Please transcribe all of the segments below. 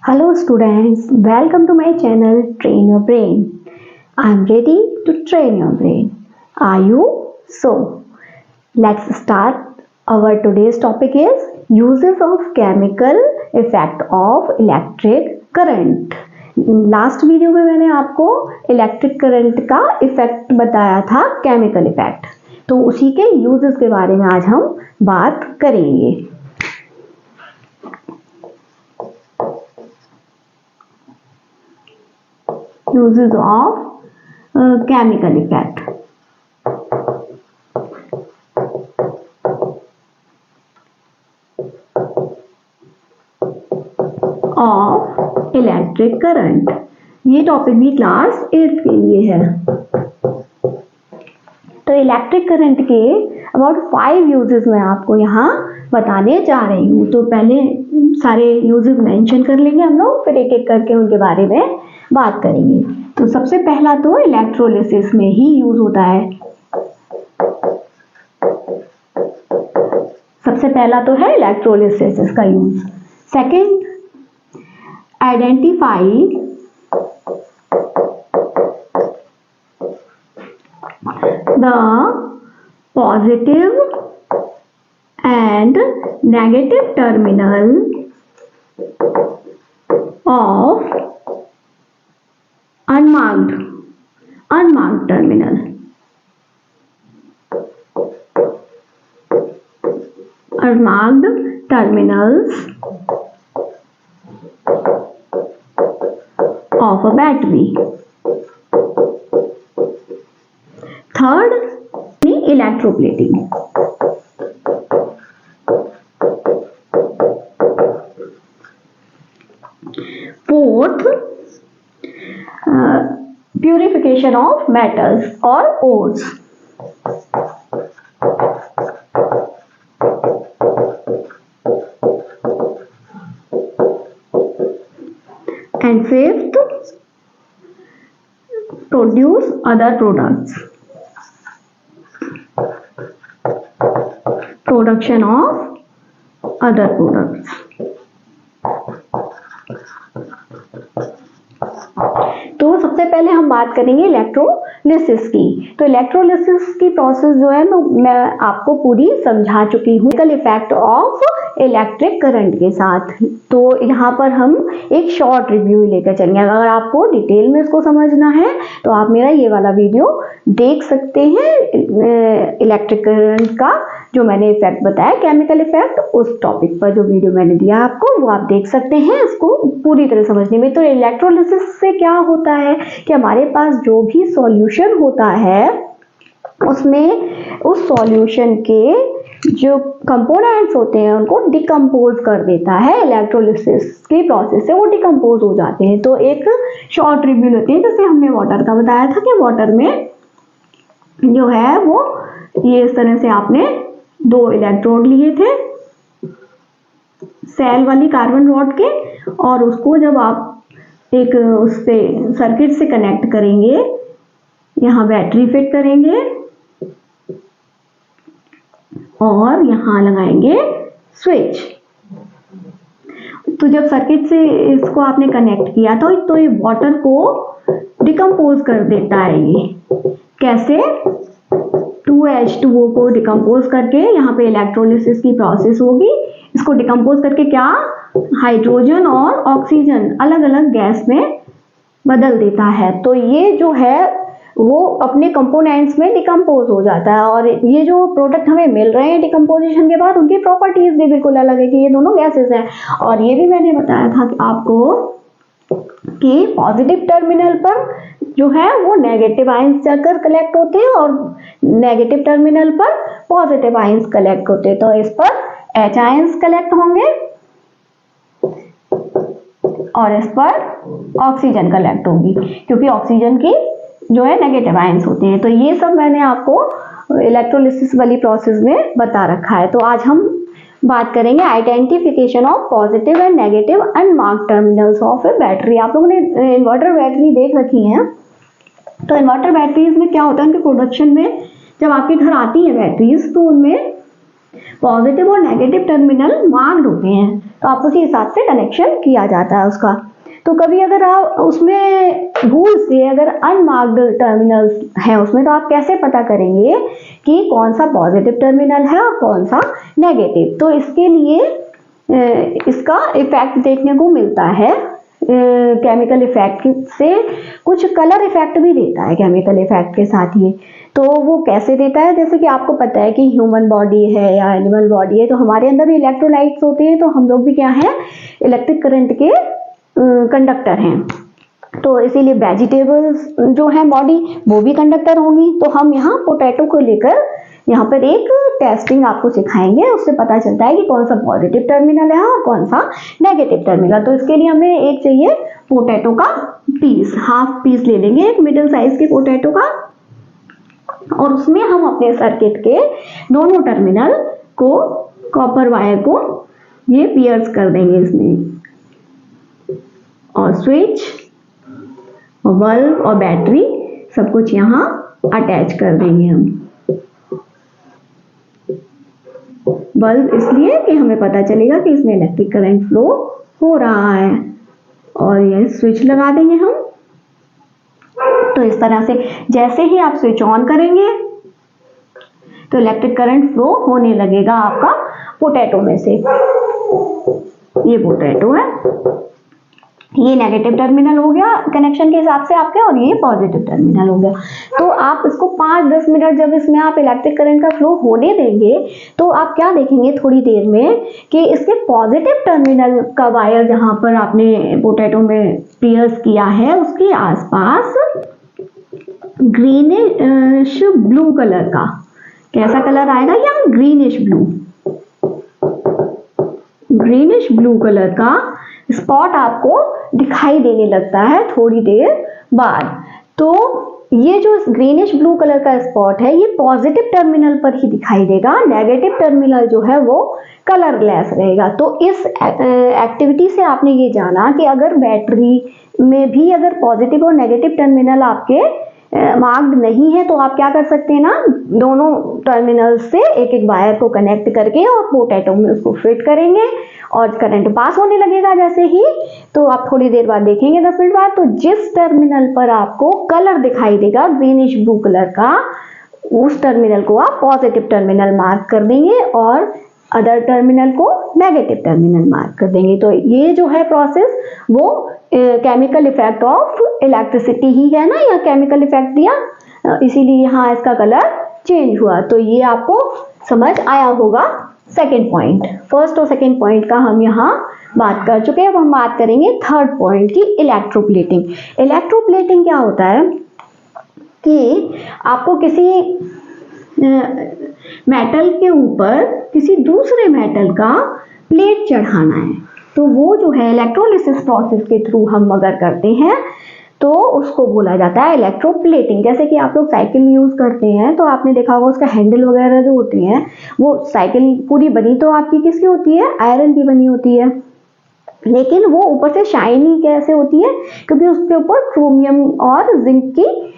Hello students, welcome to my channel Train Your Brain. I am ready to train your brain. Are you? So, let's start. Our today's topic is uses of chemical effect of electric current. Last video में मैंने आपको electric current का effect बताया था, chemical effect, तो उसी के uses के बारे में आज हम बात करेंगे। Uses of chemical effect. Of electric current. ये टॉपिक भी क्लास 8 के लिए है। तो इलेक्ट्रिक करंट के अबाउट 5 यूजेस मैं आपको यहाँ बताने जा रही हूँ। तो पहले सारे यूजेस मेंशन कर लेंगे हम लोग, फिर एक एक करके उनके बारे में बात करेंगे। तो सबसे पहला तो इलेक्ट्रोलिसिस में ही यूज होता है। सबसे पहला तो है इलेक्ट्रोलिसिस का use. Second, identify the positive and negative terminal of unmarked terminal. Unmarked terminals of a battery. Third, electroplating. Fourth, purification of metals or ores. And fifth, produce other products. Production of other products. तो सबसे पहले हम बात करेंगे electrolysis की। तो electrolysis की process जो है मैं आपको पूरी समझा चुकी हूँ chemical effect of electric current के साथ। तो यहाँ पर हम एक शॉर्ट रिव्यू लेकर चलेंगे। अगर आपको डिटेल में इसको समझना है तो आप मेरा ये वाला वीडियो देख सकते हैं, इलेक्ट्रिक करंट का जो मैंने इफेक्ट बताया, केमिकल इफेक्ट, उस टॉपिक पर जो वीडियो मैंने दिया आपको वो आप देख सकते हैं इसको पूरी तरह समझने में। तो इलेक्ट्रोलिसिस से क्या होता है कि हमारे पास जो भी सॉल्यूशन होता है उसमें उस सॉल्यूशन के जो कंपोनेंट्स होते हैं उनको डिकम्पोज कर देता है। इलेक्ट्रोलिसिस की प्रोसेस से वो डिकम्पोज हो जाते हैं। तो एक शॉर्ट रिव्यू लेते हैं। जैसे हमने वाटर का बताया था कि वाटर में जो है वो ये इस तरह से आपने 2 इलेक्ट्रोड लिए थे सेल वाली कार्बन रॉड के, और उसको जब आप एक उससे सर्किट से कनेक्ट करेंगे, यहाँ बैटरी फिट करेंगे और यहाँ लगाएंगे स्विच। तो जब सर्किट से इसको आपने कनेक्ट किया था तो ये वाटर को डिकम्पोज कर देता है। ये कैसे? 2H2O को डिकम्पोज करके, यहाँ पे इलेक्ट्रोलिसिस की प्रोसेस होगी, इसको डिकम्पोज करके क्या हाइड्रोजन और ऑक्सीजन अलग अलग गैस में बदल देता है। तो ये जो है वो अपने कंपोनेंट्स में डिकम्पोज हो जाता है। और ये जो प्रोडक्ट हमें मिल रहे हैं डिकम्पोजिशन के बाद, उनकी प्रॉपर्टीज भी बिल्कुल अलग है कि ये दोनों गैसेस हैं। और ये भी मैंने बताया था कि आपको कि पॉजिटिव टर्मिनल पर जो है वो नेगेटिव आयंस जाकर कलेक्ट होते हैं और नेगेटिव टर्मिनल पर पॉजिटिव आयंस कलेक्ट होते हैं। तो इस पर H आयंस कलेक्ट होंगे और इस पर ऑक्सीजन कलेक्ट होगी, क्योंकि ऑक्सीजन की जो है नेगेटिव आयंस होते हैं। तो ये सब मैंने आपको इलेक्ट्रोलिसिस वाली प्रोसेस में बता रखा है। तो आज हम बात करेंगे identification of positive and negative unmarked terminals of A battery. आप लोगों ने इन्वर्टर बैटरी देख रखी है। तो इन्वर्टर बैटरीज में क्या होता है, उनके प्रोडक्शन में जब आपके घर आती है बैटरीज तो उनमें पॉजिटिव और नेगेटिव टर्मिनल मार्क्ड होते हैं। तो आप उसी हिसाब से कनेक्शन किया जाता है उसका। तो कभी अगर आप उसमें भूल से अगर अनमार्क्ड टर्मिनल्स हैं उसमें, तो आप कैसे पता करेंगे कि कौन सा पॉजिटिव टर्मिनल है और कौन सा नेगेटिव। तो इसके लिए इसका इफेक्ट देखने को मिलता है केमिकल इफेक्ट से, कुछ कलर इफेक्ट भी देता है केमिकल इफेक्ट के साथ ही। तो वो कैसे देता है, जैसे कि आपको पता है कि ह्यूमन बॉडी है या एनिमल बॉडी है, तो हमारे अंदर भी इलेक्ट्रोलाइट्स होते हैं, तो हम लोग भी क्या है, इलेक्ट्रिक करंट के कंडक्टर हैं। तो इसीलिए वेजिटेबल्स जो है बॉडी वो भी कंडक्टर होंगी। तो हम यहाँ पोटैटो को लेकर यहाँ पर एक टेस्टिंग आपको सिखाएंगे, उससे पता चलता है कि कौन सा पॉजिटिव टर्मिनल है और कौन सा नेगेटिव टर्मिनल। तो इसके लिए हमें एक चाहिए पोटैटो का पीस, हाफ पीस ले लेंगे एक मिडिल साइज के पोटैटो का, और उसमें हम अपने सर्किट के दोनों टर्मिनल को, कॉपर वायर को ये पियर्स कर देंगे इसमें, और स्विच और बल्ब और बैटरी सब कुछ यहाँ अटैच कर देंगे हम। बल्ब इसलिए कि हमें पता चलेगा कि इसमें इलेक्ट्रिक करंट फ्लो हो रहा है, और ये स्विच लगा देंगे हम। तो इस तरह से जैसे ही आप स्विच ऑन करेंगे तो इलेक्ट्रिक करंट फ्लो होने लगेगा आपका पोटैटो में से। ये पोटैटो है, ये नेगेटिव टर्मिनल हो गया कनेक्शन के हिसाब से आपके, और ये पॉजिटिव टर्मिनल हो गया। तो आप इसको 5-10 मिनट जब इसमें आप इलेक्ट्रिक करंट का फ्लो होने देंगे, तो आप क्या देखेंगे थोड़ी देर में कि इसके पॉजिटिव टर्मिनल का वायर जहां पर आपने पोटैटो में पियर्स किया है उसके आसपास ग्रीनिश ब्लू कलर का, कैसा कलर आएगा, या ग्रीनिश ब्लू कलर का स्पॉट आपको दिखाई देने लगता है थोड़ी देर बाद। तो ये जो ग्रीनिश ब्लू कलर का स्पॉट है ये पॉजिटिव टर्मिनल पर ही दिखाई देगा, नेगेटिव टर्मिनल जो है वो कलरलेस रहेगा। तो इस एक्टिविटी से आपने ये जाना कि अगर बैटरी में भी अगर पॉजिटिव और नेगेटिव टर्मिनल आपके मार्क्ड नहीं है, तो आप क्या कर सकते हैं ना, दोनों टर्मिनल से एक एक वायर को कनेक्ट करके और पोटैटो में उसको फिट करेंगे और करंट पास होने लगेगा जैसे ही। तो आप थोड़ी देर बाद देखेंगे 10 मिनट बाद, तो जिस टर्मिनल पर आपको कलर दिखाई देगा ग्रीनिश ब्लू कलर का, उस टर्मिनल को आप पॉजिटिव टर्मिनल मार्क कर देंगे और अदर टर्मिनल को नेगेटिव टर्मिनल मार्क कर देंगे। तो ये जो है प्रोसेस वो केमिकल इफेक्ट ऑफ इलेक्ट्रिसिटी ही है ना, या केमिकल इफेक्ट दिया, इसीलिए यहाँ इसका कलर चेंज हुआ। तो ये आपको समझ आया होगा सेकेंड पॉइंट। फर्स्ट और सेकेंड पॉइंट का हम यहाँ बात कर चुके हैं। अब हम बात करेंगे थर्ड पॉइंट की, इलेक्ट्रोप्लेटिंग। इलेक्ट्रोप्लेटिंग क्या होता है कि आपको किसी मेटल के ऊपर किसी दूसरे मेटल का प्लेट चढ़ाना है, तो वो जो है इलेक्ट्रोलिसिस प्रोसेस के थ्रू हम अगर करते हैं तो उसको बोला जाता है इलेक्ट्रोप्लेटिंग। जैसे कि आप लोग साइकिल यूज करते हैं तो आपने देखा होगा उसका हैंडल वगैरह जो होते हैं, वो साइकिल पूरी बनी तो आपकी किसकी होती है, आयरन की बनी होती है, लेकिन वो ऊपर से शाइनी कैसे होती है, क्योंकि उसके ऊपर क्रोमियम और जिंक की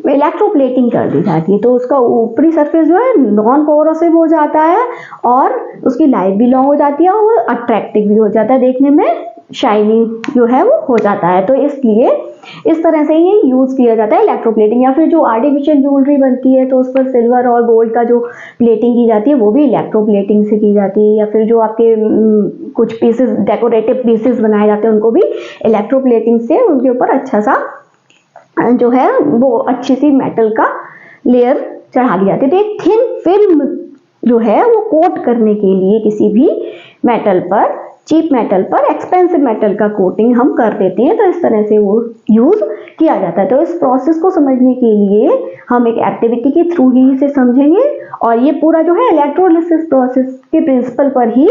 इलेक्ट्रोप्लेटिंग कर दी जाती है। तो उसका ऊपरी सरफेस जो है नॉन पोरोसिव हो जाता है और उसकी लाइफ भी लॉन्ग हो जाती है और वो अट्रैक्टिव भी हो जाता है, देखने में शाइनी जो है वो हो जाता है। तो इसलिए इस तरह से ये यूज किया जाता है इलेक्ट्रोप्लेटिंग। या फिर जो आर्टिफिशियल ज्वेलरी बनती है तो उस पर सिल्वर और गोल्ड का जो प्लेटिंग की जाती है वो भी इलेक्ट्रोप्लेटिंग से की जाती है। या फिर जो आपके कुछ पीसेस, डेकोरेटिव पीसेस बनाए जाते हैं, उनको भी इलेक्ट्रोप्लेटिंग से उनके ऊपर अच्छा सा जो है वो अच्छी सी मेटल का लेयर चढ़ा दी जाती है। तो एक थिन फिल्म जो है वो कोट करने के लिए किसी भी मेटल पर, चीप मेटल पर एक्सपेंसिव मेटल का कोटिंग हम कर देते हैं। तो इस तरह से वो यूज किया जाता है। तो इस प्रोसेस को समझने के लिए हम एक एक्टिविटी के थ्रू ही इसे समझेंगे, और ये पूरा जो है इलेक्ट्रोलिसिस प्रोसेस के प्रिंसिपल पर ही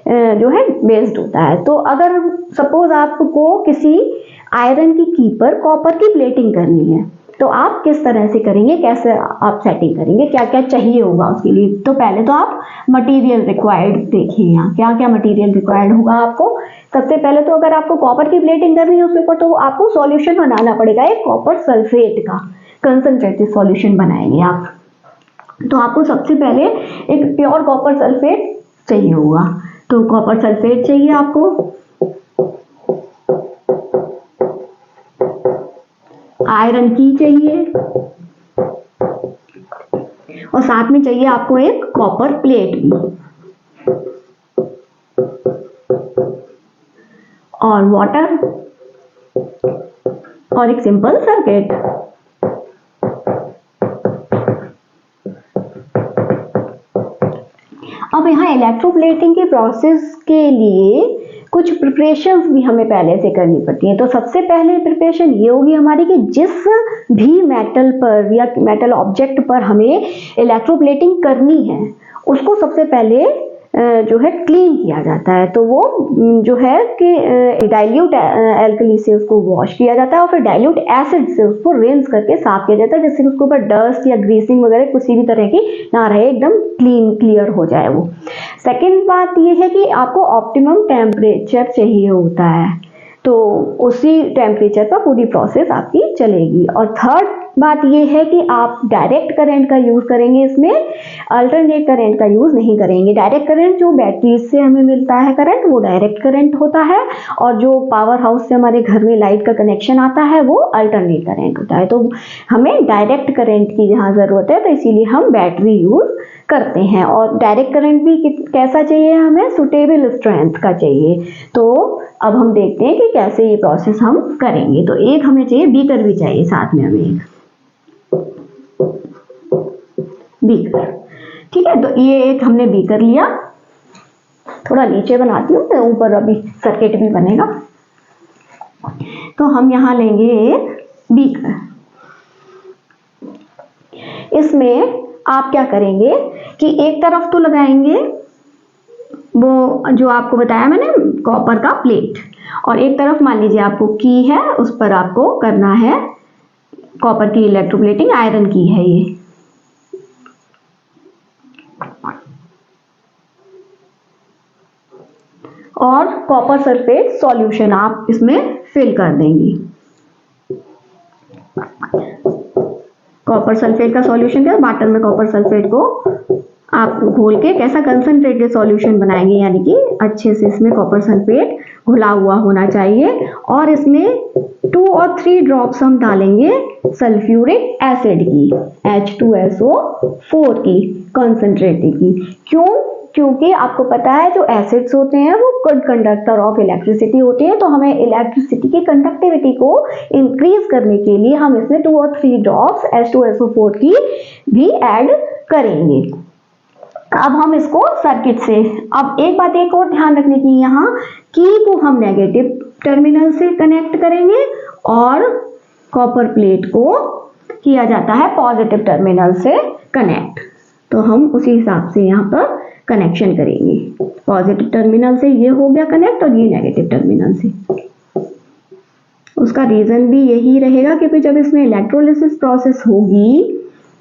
जो है बेस्ड होता है। तो अगर सपोज आपको किसी आयरन की की पर कॉपर की प्लेटिंग करनी है, तो आप किस तरह से करेंगे, कैसे आप सेटिंग करेंगे, क्या क्या चाहिए होगा उसके लिए। तो पहले तो आप मटेरियल रिक्वायर्ड देखिए, यहाँ क्या क्या मटेरियल रिक्वायर्ड होगा आपको। सबसे पहले तो अगर आपको कॉपर की प्लेटिंग करनी है उसके ऊपर, तो आपको सॉल्यूशन बनाना पड़ेगा, एक कॉपर सल्फेट का कंसंट्रेटेड सॉल्यूशन बनाएंगे आप। तो आपको सबसे पहले एक प्योर कॉपर सल्फेट चाहिए होगा। तो तो कॉपर सल्फेट चाहिए आपको, आयरन की चाहिए, और साथ में चाहिए आपको एक कॉपर प्लेट भी, और वाटर, और एक सिंपल सर्किट। अब यहाँ इलेक्ट्रोप्लेटिंग के प्रोसेस के लिए कुछ प्रिपरेशंस भी हमें पहले से करनी पड़ती है। तो सबसे पहले प्रिपरेशन ये होगी हमारी कि जिस भी मेटल पर या मेटल ऑब्जेक्ट पर हमें इलेक्ट्रोप्लेटिंग करनी है उसको सबसे पहले जो है क्लीन किया जाता है। तो वो जो है कि डाइल्यूट एल्कली से उसको वॉश किया जाता है और फिर डाइल्यूट एसिड से उसको रिंस करके साफ किया जाता है, जिससे उसके ऊपर डस्ट या ग्रीसिंग वगैरह किसी भी तरह की ना रहे, एकदम क्लियर हो जाए वो। सेकेंड बात ये है कि आपको ऑप्टिमम टेम्परेचर चाहिए होता है, तो उसी टेम्परेचर पर पूरी प्रोसेस आपकी चलेगी। और थर्ड बात यह है कि आप डायरेक्ट करंट का यूज़ करेंगे, इसमें अल्टरनेट करंट का यूज़ नहीं करेंगे। डायरेक्ट करंट जो बैटरीज से हमें मिलता है करंट, वो डायरेक्ट करंट होता है, और जो पावर हाउस से हमारे घर में लाइट का कनेक्शन आता है वो अल्टरनेट करंट होता है। तो हमें डायरेक्ट करंट की जहाँ ज़रूरत है तो इसीलिए हम बैटरी यूज़ करते हैं। और डायरेक्ट करंट भी कैसा चाहिए, हमें सुटेबल स्ट्रेंथ का चाहिए। तो अब हम देखते हैं कि कैसे ये प्रोसेस हम करेंगे। तो एक हमें चाहिए, बीकर भी चाहिए साथ में हमें एक बीकर, ठीक है। तो ये एक हमने बीकर लिया, थोड़ा नीचे बनाती हूँ, ऊपर अभी सर्किट भी बनेगा। तो हम यहाँ लेंगे एक बीकर, इसमें आप क्या करेंगे कि एक तरफ तो लगाएंगे वो जो आपको बताया मैंने कॉपर का प्लेट, और एक तरफ मान लीजिए आपको की है, उस पर आपको करना है कॉपर की इलेक्ट्रोप्लेटिंग, आयरन की है ये। और कॉपर सल्फेट सॉल्यूशन आप इसमें फिल कर देंगी। कॉपर सल्फेट का सॉल्यूशन क्या, वाटर में कॉपर सल्फेट को आप घोल के कैसा कंसंट्रेटेड सॉल्यूशन बनाएंगे, यानी कि अच्छे से इसमें कॉपर सल्फेट घुला हुआ होना चाहिए। और इसमें 2 और 3 ड्रॉप्स हम डालेंगे सल्फ्यूरिक एसिड की, H2SO4 की कंसंट्रेटेड की। क्यों? क्योंकि आपको पता है जो एसिड्स होते हैं वो गुड कंडक्टर ऑफ इलेक्ट्रिसिटी होते हैं, तो हमें इलेक्ट्रिसिटी की कंडक्टिविटी को इंक्रीज करने के लिए हम इसमें 2 और 3 ड्रॉप्स H2SO4 की भी ऐड करेंगे। अब हम इसको सर्किट से, अब एक बात एक और ध्यान रखने की, यहाँ की को हम नेगेटिव टर्मिनल से कनेक्ट करेंगे और कॉपर प्लेट को किया जाता है पॉजिटिव टर्मिनल से कनेक्ट। तो हम उसी हिसाब से यहाँ पर कनेक्शन करेंगे, पॉजिटिव टर्मिनल से ये हो गया कनेक्ट और ये नेगेटिव टर्मिनल से। उसका रीजन भी यही रहेगा क्योंकि जब इसमें इलेक्ट्रोलिसिस प्रोसेस होगी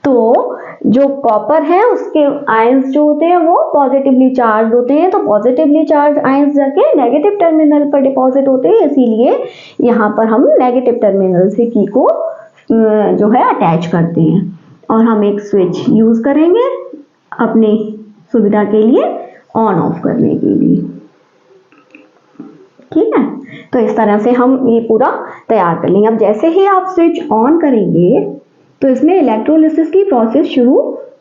तो जो कॉपर है उसके आयंस जो होते हैं वो पॉजिटिवली चार्ज होते हैं, तो पॉजिटिवली चार्ज आयंस जाके नेगेटिव टर्मिनल पर डिपॉजिट होते हैं, इसीलिए यहाँ पर हम नेगेटिव टर्मिनल से की को जो है अटैच करते हैं। और हम एक स्विच यूज करेंगे अपनी सुविधा के लिए ऑन ऑफ करने के लिए, ठीक है। तो इस तरह से हम ये पूरा तैयार कर लेंगे। अब जैसे ही आप स्विच ऑन करेंगे तो इसमें इलेक्ट्रोलिसिस की प्रोसेस शुरू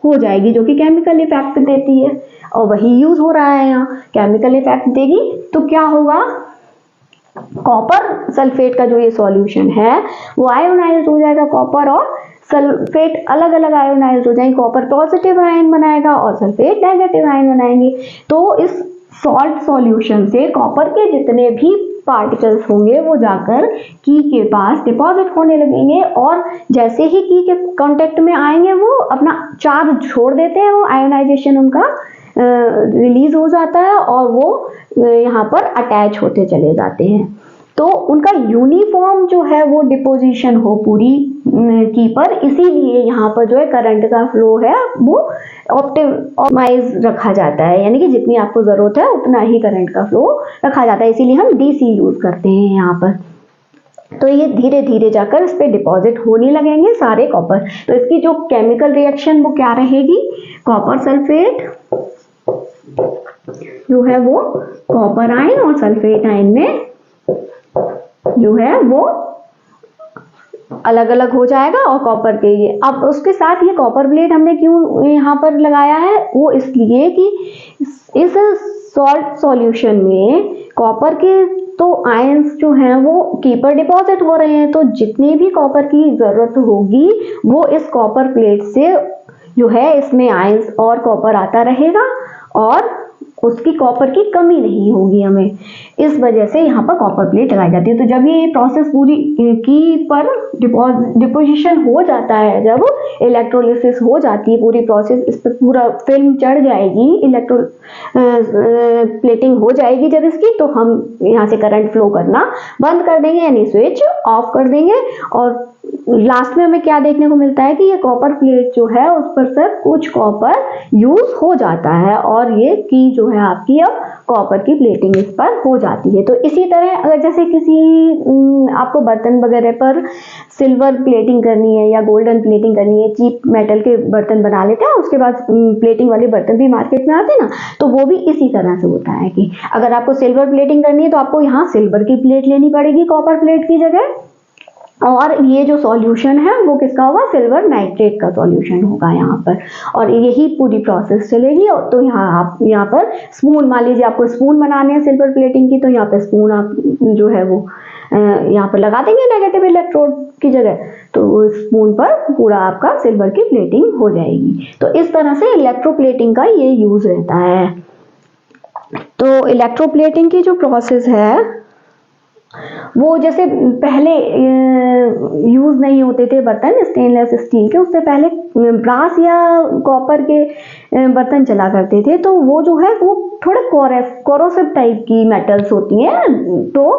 हो जाएगी जो कि केमिकल इफेक्ट देती है, और वही यूज हो रहा है यहाँ, केमिकल इफेक्ट देगी। तो क्या होगा, कॉपर सल्फेट का जो ये सॉल्यूशन है वो आयोनाइज्ड हो जाएगा, कॉपर और सल्फेट अलग अलग आयोनाइज्ड हो जाएंगे, कॉपर पॉजिटिव आयन बनाएगा और सल्फेट नेगेटिव आयन बनाएंगे। तो इस सॉल्ट सॉल्यूशन से कॉपर के जितने भी पार्टिकल्स होंगे वो जाकर की के पास डिपॉजिट होने लगेंगे, और जैसे ही की के कांटेक्ट में आएंगे वो अपना चार्ज छोड़ देते हैं, वो आयोनाइजेशन उनका रिलीज हो जाता है और वो यहाँ पर अटैच होते चले जाते हैं। तो उनका यूनिफॉर्म जो है वो डिपोजिशन हो पूरी की पर, इसीलिए यहाँ पर जो है करंट का फ्लो है वो ऑप्टिमाइज रखा जाता है, यानी कि जितनी आपको जरूरत है उतना ही करंट का फ्लो रखा जाता है, इसीलिए हम डीसी यूज करते हैं यहाँ पर। तो ये धीरे धीरे जाकर इस पे डिपॉजिट होने लगेंगे सारे कॉपर। तो इसकी जो केमिकल रिएक्शन वो क्या रहेगी, कॉपर सल्फेट जो है वो कॉपर आयन और सल्फेट आयन में जो है वो अलग अलग हो जाएगा। और कॉपर के ये अब उसके साथ ये कॉपर प्लेट हमने क्यों यहाँ पर लगाया है, वो इसलिए कि इस सॉल्ट सॉल्यूशन में कॉपर के तो आयंस जो हैं वो कीपर डिपॉजिट हो रहे हैं, तो जितनी भी कॉपर की जरूरत होगी वो इस कॉपर प्लेट से जो है इसमें आयंस और कॉपर आता रहेगा और उसकी कॉपर की कमी नहीं होगी हमें। इस वजह से यहाँ पर कॉपर प्लेट लगाई जाती है। तो जब ये प्रोसेस पूरी की पर डिपोजिशन हो जाता है, जब इलेक्ट्रोलिसिस हो जाती है पूरी प्रोसेस, इस पर पूरा फिल्म चढ़ जाएगी, इलेक्ट्रो प्लेटिंग हो जाएगी जब इसकी, तो हम यहाँ से करंट फ्लो करना बंद कर देंगे यानी स्विच ऑफ कर देंगे। और लास्ट में हमें क्या देखने को मिलता है कि ये कॉपर प्लेट जो है उस पर सिर्फ कुछ कॉपर यूज हो जाता है और ये की जो है आपकी अब कॉपर की प्लेटिंग इस पर हो जाती है। तो इसी तरह अगर जैसे किसी आपको बर्तन वगैरह पर सिल्वर प्लेटिंग करनी है या गोल्डन प्लेटिंग करनी है, चीप मेटल के बर्तन बना लेते हैं, उसके बाद प्लेटिंग वाले बर्तन भी मार्केट में आते हैं ना, तो वो भी इसी तरह से होता है कि अगर आपको सिल्वर प्लेटिंग करनी है तो आपको यहाँ सिल्वर की प्लेट लेनी पड़ेगी कॉपर प्लेट की जगह, और ये जो सॉल्यूशन है वो किसका होगा, सिल्वर नाइट्रेट का सॉल्यूशन होगा यहाँ पर, और यही पूरी प्रोसेस चलेगी। और तो आप यहाँ पर स्पून, मान लीजिए आपको स्पून बनाने हैं सिल्वर प्लेटिंग की, तो यहाँ पर स्पून आप जो है वो यहाँ पर लगा देंगे नेगेटिव इलेक्ट्रोड की जगह, तो स्पून पर पूरा आपका सिल्वर की प्लेटिंग हो जाएगी। तो इस तरह से इलेक्ट्रोप्लेटिंग का ये यूज रहता है। तो इलेक्ट्रोप्लेटिंग की जो प्रोसेस है वो जैसे पहले यूज नहीं होते थे बर्तन स्टेनलेस स्टील के, उससे पहले ब्रास या कॉपर के बर्तन चला करते थे, तो वो जो है वो थोड़े कोरोसिव टाइप की मेटल्स होती हैं, तो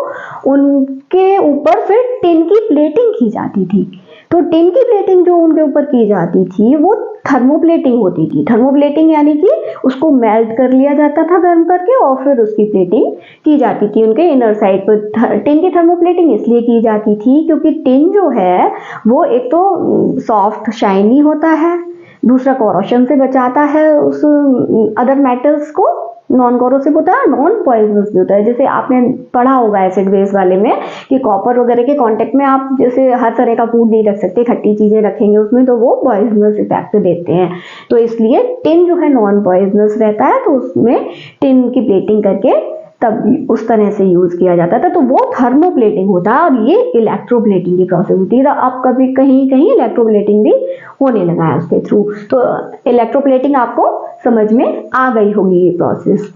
उनके ऊपर फिर टिन की प्लेटिंग की जाती थी। तो टिन की प्लेटिंग जो उनके ऊपर की जाती थी वो थर्मोप्लेटिंग होती थी। थर्मोप्लेटिंग यानी कि उसको मेल्ट कर लिया जाता था गर्म करके और फिर उसकी प्लेटिंग की जाती थी उनके इनर साइड पर। टिन की थर्मोप्लेटिंग इसलिए की जाती थी क्योंकि टिन जो है वो एक तो सॉफ्ट शाइनी होता है, दूसरा कोरोशन से बचाता है उस अदर मेटल्स को, नॉन कोरोसिव होता है, नॉन पॉइजनस भी होता है। जैसे आपने पढ़ा होगा एसिड बेस वाले में कि कॉपर वगैरह के कांटेक्ट में आप जैसे हर तरह का फूड नहीं रख सकते, खट्टी चीजें रखेंगे उसमें तो वो पॉइजनस इफेक्ट देते हैं। तो इसलिए टिन जो है नॉन पॉइजनस रहता है, तो उसमें टिन की प्लेटिंग करके तब उस तरह से यूज किया जाता था, तो वो थर्मोप्लेटिंग होता है और ये इलेक्ट्रोप्लेटिंग की प्रोसेस होती है। अब कभी कहीं कहीं इलेक्ट्रोप्लेटिंग भी होने लगा है उसके थ्रू। तो इलेक्ट्रोप्लेटिंग आपको समझ में आ गई होगी ये प्रोसेस।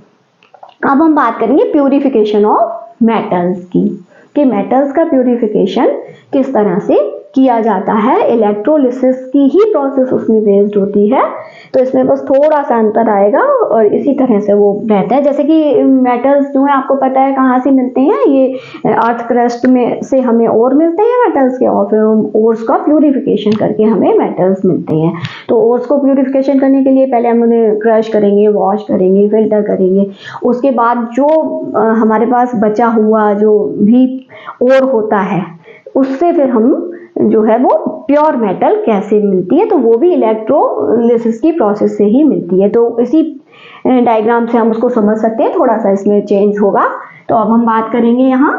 अब हम बात करेंगे प्यूरिफिकेशन ऑफ मेटल्स की, कि मेटल्स का प्यूरिफिकेशन किस तरह से किया जाता है। इलेक्ट्रोलिसिस की ही प्रोसेस उसमें बेस्ड होती है, तो इसमें बस थोड़ा सा अंतर आएगा और इसी तरह से वो रहता है। जैसे कि मेटल्स जो है आपको पता है कहाँ से मिलते हैं, ये अर्थ क्रस्ट में से हमें ओर मिलते हैं मेटल्स के, और फिर ओर्स का प्यूरिफिकेशन करके हमें मेटल्स मिलते हैं। तो ओर्स को प्यूरिफिकेशन करने के लिए पहले हम उन्हें क्रश करेंगे, वॉश करेंगे, फिल्टर करेंगे, उसके बाद जो हमारे पास बचा हुआ जो भी ओर होता है उससे फिर हम जो है वो प्योर मेटल कैसे मिलती है, तो वो भी इलेक्ट्रोलिसिस की प्रोसेस से ही मिलती है। तो इसी डायग्राम से हम उसको समझ सकते हैं, थोड़ा सा इसमें चेंज होगा। तो अब हम बात करेंगे यहाँ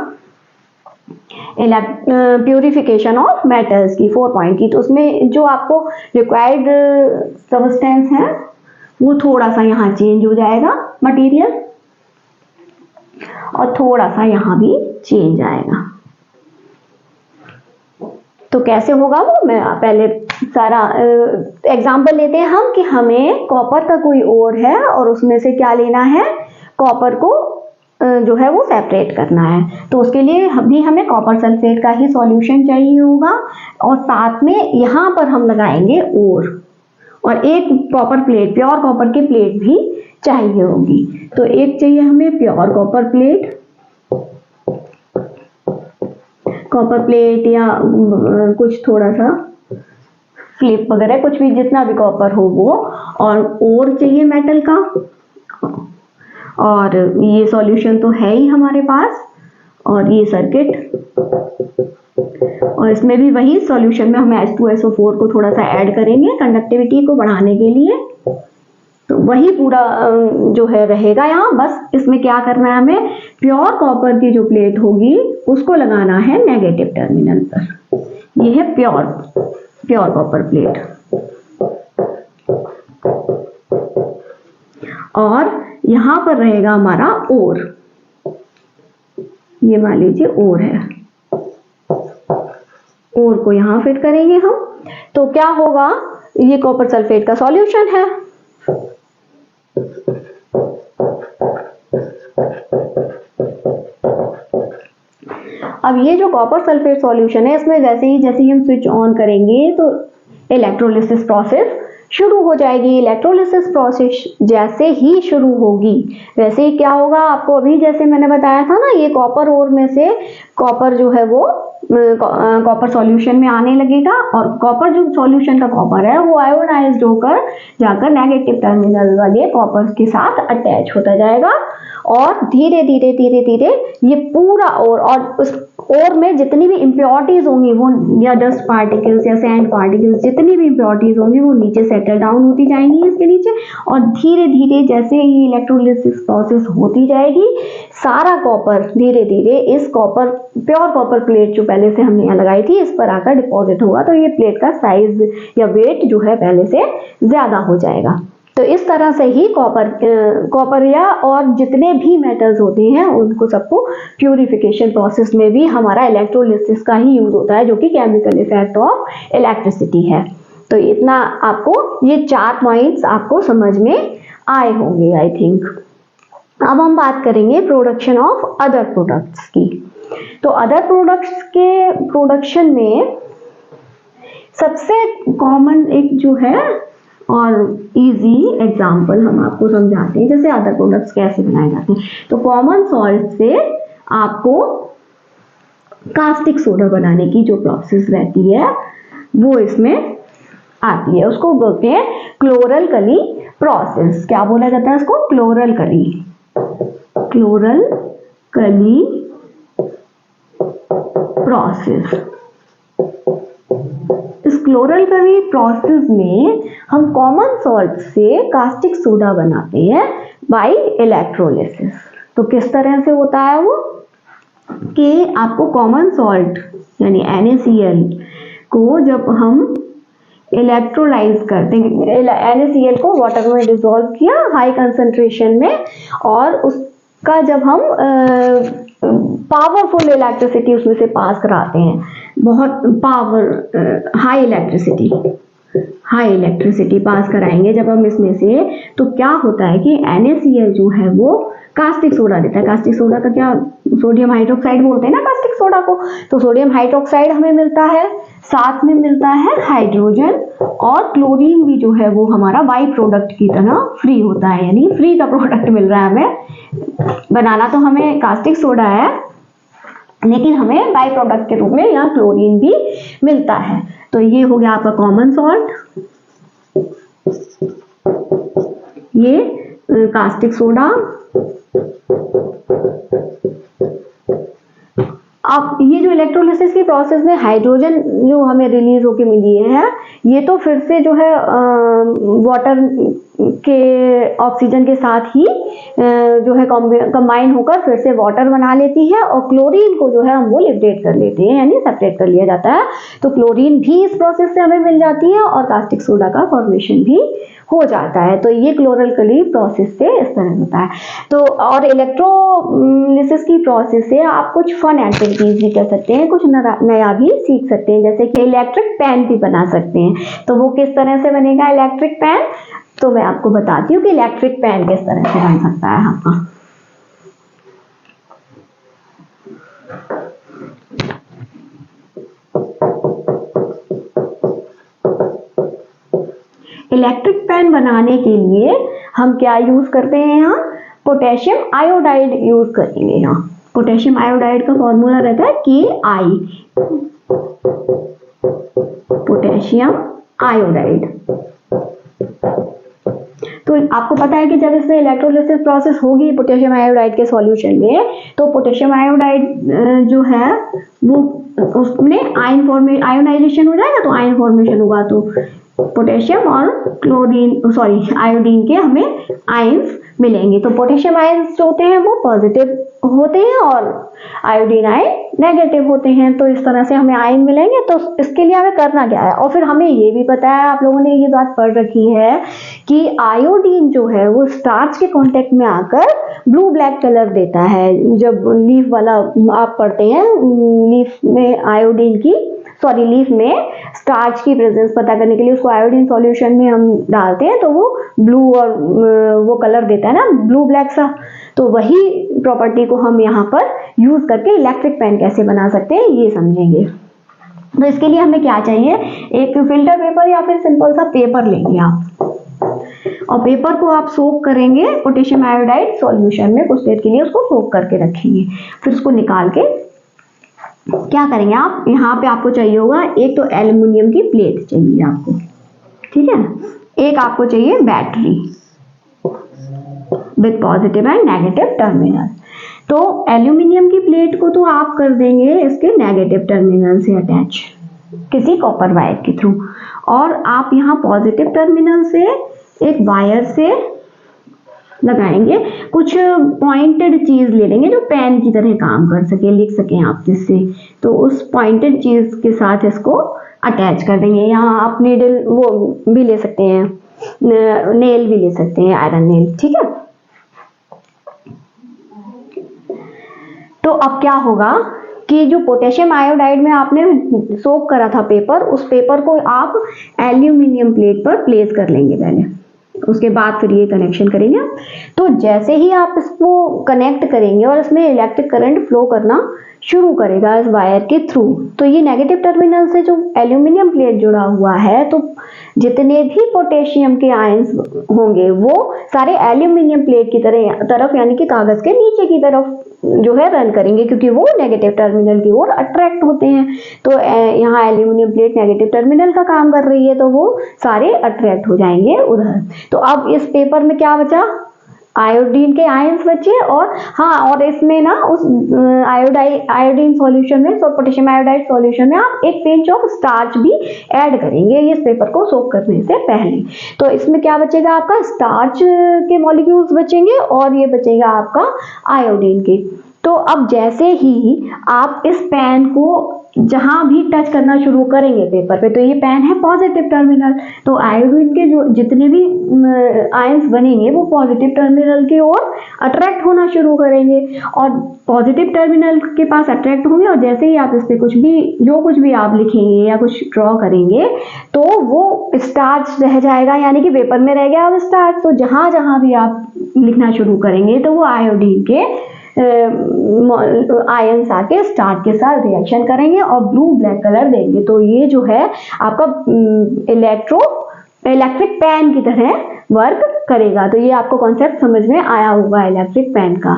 प्यूरिफिकेशन ऑफ मेटल्स की 4 पॉइंट की। तो उसमें जो आपको रिक्वायर्ड सब्सटेंस है वो थोड़ा सा यहाँ चेंज हो जाएगा मटेरियल, और थोड़ा सा यहाँ भी चेंज आएगा। तो कैसे होगा वो मैं पहले सारा एग्जांपल लेते हैं हम, कि हमें कॉपर का कोई ओर है और उसमें से क्या लेना है, कॉपर को जो है वो सेपरेट करना है। तो उसके लिए हमें कॉपर सल्फेट का ही सॉल्यूशन चाहिए होगा, और साथ में यहाँ पर हम लगाएंगे ओर, और एक कॉपर प्लेट, प्योर कॉपर की प्लेट भी चाहिए होगी। तो एक चाहिए हमें pure copper plate, copper plate या कुछ थोड़ा सा फ्लिप वगैरह कुछ भी, जितना भी कॉपर हो वो, और ओर चाहिए मेटल का, और ये सॉल्यूशन तो है ही हमारे पास, और ये सर्किट, और इसमें भी वही सॉल्यूशन में हम H2SO4 को थोड़ा सा ऐड करेंगे कंडक्टिविटी को बढ़ाने के लिए। तो वही पूरा जो है रहेगा यहाँ। बस इसमें क्या करना है, हमें प्योर कॉपर की जो प्लेट होगी उसको लगाना है नेगेटिव टर्मिनल पर। ये है प्योर कॉपर प्लेट, और यहाँ पर रहेगा हमारा ओर। ये मान लीजिए ओर है, ओर को यहाँ फिट करेंगे हम। तो क्या होगा, ये कॉपर सल्फेट का सॉल्यूशन है। अब ये जो कॉपर सल्फेट सॉल्यूशन है, इसमें जैसे ही हम स्विच ऑन करेंगे तो इलेक्ट्रोलिसिस प्रोसेस शुरू हो जाएगी। इलेक्ट्रोलिसिस प्रोसेस जैसे ही शुरू होगी वैसे ही क्या होगा, आपको अभी जैसे मैंने बताया था ना, ये कॉपर ओर में से कॉपर जो है वो कॉपर सॉल्यूशन में आने लगेगा, और कॉपर जो सॉल्यूशन का कॉपर है वो आयोनाइज्ड होकर जाकर नेगेटिव टर्मिनल वाले कॉपर के साथ अटैच होता जाएगा, और धीरे धीरे धीरे धीरे ये पूरा और उस और में जितनी भी इम्प्योरिटीज होंगी वो, या डस्ट पार्टिकल्स या सैंड पार्टिकल्स, जितनी भी इम्प्योरिटीज होंगी वो नीचे सेटल डाउन होती जाएंगी इसके नीचे, और धीरे धीरे जैसे ही इलेक्ट्रोलिसिस प्रोसेस होती जाएगी सारा कॉपर धीरे धीरे इस कॉपर प्योर कॉपर प्लेट जो पहले से हमने यहाँ लगाई थी इस पर आकर डिपॉजिट होगा। तो ये प्लेट का साइज या वेट जो है पहले से ज्यादा हो जाएगा। तो इस तरह से ही कॉपर या और जितने भी मेटल्स होते हैं उनको सबको प्यूरिफिकेशन प्रोसेस में भी हमारा इलेक्ट्रोलिसिस का ही यूज होता है, जो कि केमिकल इफेक्ट ऑफ इलेक्ट्रिसिटी है। तो इतना आपको, ये 4 पॉइंट्स आपको समझ में आए होंगे आई थिंक। अब हम बात करेंगे प्रोडक्शन ऑफ अदर प्रोडक्ट्स की। तो अदर प्रोडक्ट्स के प्रोडक्शन में सबसे कॉमन एक जो है और इजी एग्जाम्पल हम आपको समझाते हैं, जैसे अदर प्रोडक्ट्स कैसे बनाए जाते हैं। तो कॉमन सॉल्ट से आपको कास्टिक सोडा बनाने की जो प्रोसेस रहती है वो इसमें आती है, उसको बोलते हैं क्लोरल-कली प्रोसेस। क्या बोला जाता है उसको? क्लोरल-कली प्रोसेस। इस क्लोरल-कली प्रोसेस में हम कॉमन सॉल्ट से कास्टिक सोडा बनाते हैं बाय इलेक्ट्रोलिसिस। तो किस तरह से होता है वो, कि आपको कॉमन सॉल्ट यानी NaCl को जब हम इलेक्ट्रोलाइज करते हैं, NaCl को वाटर में डिसॉल्व किया हाई कंसंट्रेशन में, और उसका जब हम पावरफुल इलेक्ट्रिसिटी उसमें से पास कराते हैं, बहुत पावर हाई इलेक्ट्रिसिटी पास कराएंगे जब हम इसमें से, तो क्या होता है कि NaCl जो है वो कास्टिक सोडा देता है। कास्टिक सोडा का क्या, सोडियम हाइड्रोक्साइड बोलते हैं ना कास्टिक सोडा को। तो सोडियम हाइड्रोक्साइड हमें मिलता है, साथ में मिलता है हाइड्रोजन, और क्लोरीन भी जो है वो हमारा बाई प्रोडक्ट की तरह फ्री होता है, यानी फ्री का प्रोडक्ट मिल रहा है हमें। बनाना तो हमें कास्टिक सोडा है लेकिन हमें बाई प्रोडक्ट के रूप में यहाँ क्लोरीन भी मिलता है। तो ये हो गया आपका कॉमन सॉल्ट, ये कास्टिक सोडा। अब ये जो इलेक्ट्रोलिसिस की प्रोसेस में हाइड्रोजन जो हमें रिलीज होके मिली है, ये तो फिर से जो है वाटर के ऑक्सीजन के साथ ही जो है कंबाइन होकर फिर से वाटर बना लेती है, और क्लोरीन को जो है हम वो लिबरेट कर लेते हैं, यानी सेपरेट कर लिया जाता है। तो क्लोरीन भी इस प्रोसेस से हमें मिल जाती है और कास्टिक सोडा का फॉर्मेशन भी हो जाता है। तो ये क्लोरल-कली प्रोसेस से इस तरह होता है। तो और इलेक्ट्रोलिसिस की प्रोसेस से आप कुछ फन एक्टिविटीज भी कर सकते हैं, कुछ नया भी सीख सकते हैं, जैसे कि इलेक्ट्रिक पैन भी बना सकते हैं। तो वो किस तरह से बनेगा इलेक्ट्रिक पैन, तो मैं आपको बताती हूँ कि इलेक्ट्रिक पैन किस तरह से बन सकता है आपका। इलेक्ट्रिक पैन बनाने के लिए हम क्या यूज करते हैं, यहाँ पोटेशियम आयोडाइड यूज करेंगे। यहाँ पोटेशियम आयोडाइड का फॉर्मूला रहता है Ki, पोटेशियम आयोडाइड। तो आपको पता है कि जब इसमें इलेक्ट्रोलिसिस प्रोसेस होगी पोटेशियम आयोडाइड के सॉल्यूशन में, तो पोटेशियम आयोडाइड जो है वो उसमें आयनाइजेशन हो जाएगा, तो आयन फॉर्मेशन होगा। तो पोटेशियम और आयोडीन के हमें आयंस मिलेंगे। तो पोटेशियम आयंस जो होते हैं वो पॉजिटिव होते हैं और आयोडीन आयन नेगेटिव होते हैं। तो इस तरह से हमें आयन मिलेंगे। तो इसके लिए हमें करना क्या है, और फिर हमें ये भी पता है, आप लोगों ने ये बात पढ़ रखी है कि आयोडीन जो है वो स्टार्च के कांटेक्ट में आकर ब्लू ब्लैक कलर देता है। जब लीफ वाला आप पढ़ते हैं, लीफ में आयोडीन की लीफ में स्टार्च की प्रेजेंस पता करने के लिए उसको आयोडीन सॉल्यूशन में हम डालते हैं तो वो ब्लू और वो कलर देता है ना, ब्लू ब्लैक सा। तो वही प्रॉपर्टी को हम यहाँ पर यूज करके इलेक्ट्रिक पेन कैसे बना सकते हैं ये समझेंगे। तो इसके लिए हमें क्या चाहिए, एक फिल्टर पेपर या फिर सिंपल सा पेपर लेंगे आप, और पेपर को आप सोक करेंगे पोटेशियम आयोडाइड सॉल्यूशन में, कुछ देर के लिए उसको सोक करके रखेंगे। फिर उसको निकाल के क्या करेंगे आप, यहाँ पे आपको चाहिए होगा एक तो एल्युमिनियम की प्लेट चाहिए आपको, ठीक है, एक आपको चाहिए battery with positive and negative terminal. तो एल्युमिनियम की प्लेट को तो आप कर देंगे इसके नेगेटिव टर्मिनल से अटैच किसी कॉपर वायर के थ्रू, और आप यहाँ पॉजिटिव टर्मिनल से एक वायर से लगाएंगे। कुछ पॉइंटेड चीज ले लेंगे जो पेन की तरह काम कर सके, लिख सके आप जिससे, तो उस पॉइंटेड चीज के साथ इसको अटैच कर देंगे। यहाँ आप नीडल वो भी ले सकते हैं, नेल भी ले सकते हैं, आयरन नेल, ठीक है। तो अब क्या होगा कि जो पोटेशियम आयोडाइड में आपने सोक करा था पेपर, उस पेपर को आप एल्यूमिनियम प्लेट पर प्लेस कर लेंगे पहले, उसके बाद फिर ये कनेक्शन करेंगे। तो जैसे ही आप इसको कनेक्ट करेंगे और इसमें इलेक्ट्रिक करंट फ्लो करना शुरू करेगा इस वायर के थ्रू, तो ये नेगेटिव टर्मिनल से जो एल्यूमिनियम प्लेट जुड़ा हुआ है, तो जितने भी पोटेशियम के आयंस होंगे वो सारे एल्यूमिनियम प्लेट की तरफ यानी कि कागज के नीचे की तरफ जो है रन करेंगे, क्योंकि वो नेगेटिव टर्मिनल की ओर अट्रैक्ट होते हैं। तो यहाँ एल्यूमिनियम प्लेट नेगेटिव टर्मिनल का काम कर रही है, तो वो सारे अट्रैक्ट हो जाएंगे उधर। तो अब इस पेपर में क्या बचा, आयोडीन के आयंस बचे, और हाँ, और इसमें ना उस आयोडीन सॉल्यूशन में, पोटेशियम आयोडाइड सॉल्यूशन में आप एक पिंच ऑफ स्टार्च भी ऐड करेंगे इस पेपर को सोक करने से पहले। तो इसमें क्या बचेगा, आपका स्टार्च के मॉलिक्यूल्स बचेंगे और ये बचेगा आपका आयोडीन के। तो अब जैसे ही आप इस पेन को जहां भी टच करना शुरू करेंगे पेपर पे, तो ये पेन है पॉजिटिव टर्मिनल, तो आयोडीन के जो जितने भी आयंस बनेंगे वो पॉजिटिव टर्मिनल की ओर अट्रैक्ट होना शुरू करेंगे, और पॉजिटिव टर्मिनल के पास अट्रैक्ट होंगे, और जैसे ही आप इस पे जो कुछ भी आप लिखेंगे या कुछ ड्रॉ करेंगे तो वो स्टार्च रह जाएगा, यानी कि पेपर में रह गया अब स्टार्च। तो जहां जहां भी आप लिखना शुरू करेंगे तो वो आयोडीन के आयंस आके स्टार्च के साथ रिएक्शन करेंगे और ब्लू ब्लैक कलर देंगे। तो ये जो है आपका इलेक्ट्रिक पेन की तरह वर्क करेगा। तो ये आपको कॉन्सेप्ट समझ में आया होगा इलेक्ट्रिक पेन का।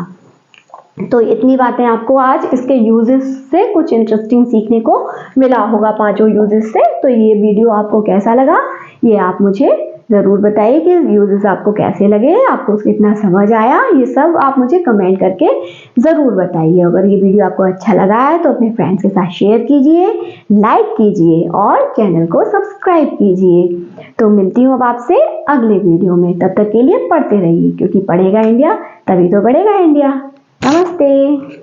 तो इतनी बातें आपको आज इसके यूजेस से कुछ इंटरेस्टिंग सीखने को मिला होगा, 5 यूजेस से। तो ये वीडियो आपको कैसा लगा ये आप मुझे ज़रूर बताइए कि यूजेस आपको कैसे लगे, आपको कितना समझ आया, ये सब आप मुझे कमेंट करके ज़रूर बताइए। अगर ये वीडियो आपको अच्छा लगा है तो अपने फ्रेंड्स के साथ शेयर कीजिए, लाइक कीजिए और चैनल को सब्सक्राइब कीजिए। तो मिलती हूँ अब आपसे अगले वीडियो में, तब तक के लिए पढ़ते रहिए, क्योंकि पढ़ेगा इंडिया तभी तो बढ़ेगा इंडिया। नमस्ते।